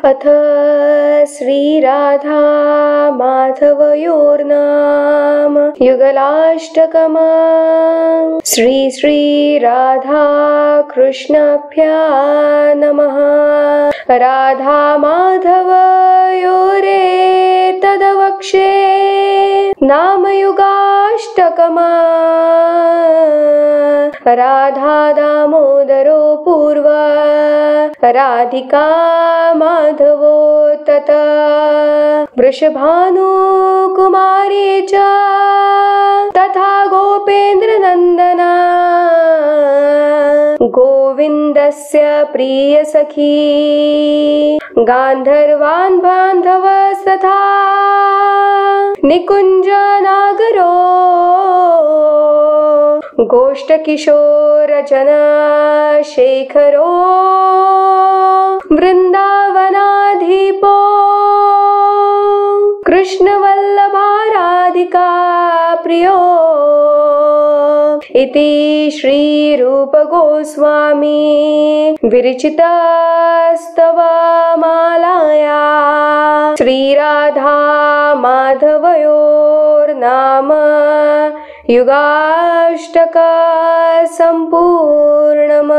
अथ श्रीराधा माधवयोर्नाम युगलाष्टकम्। श्री राधा कृष्णाभ्या नमः। राधा माधवयोरे तदवक्षे नामयुगाष्टकम्। राधा दामोदरो पूर्व राधिका माधवो तत वृषभानुकुमारी च तथा गोपेन्द्रनन्दना गोविन्दस्य प्रियसखी गान्धर्वान् बान्धवस्तथा निकुञ्जनागरो गोष्ठकिशोरजना शेखरो वृन्दावनाधिपो कृष्णवल्लभा राधिका प्रियो इति श्रीरूपगोस्वामी विरचितस्तवमालाया श्रीराधा माधवयोर्नाम युगाष्टक सम्पूर्णम्।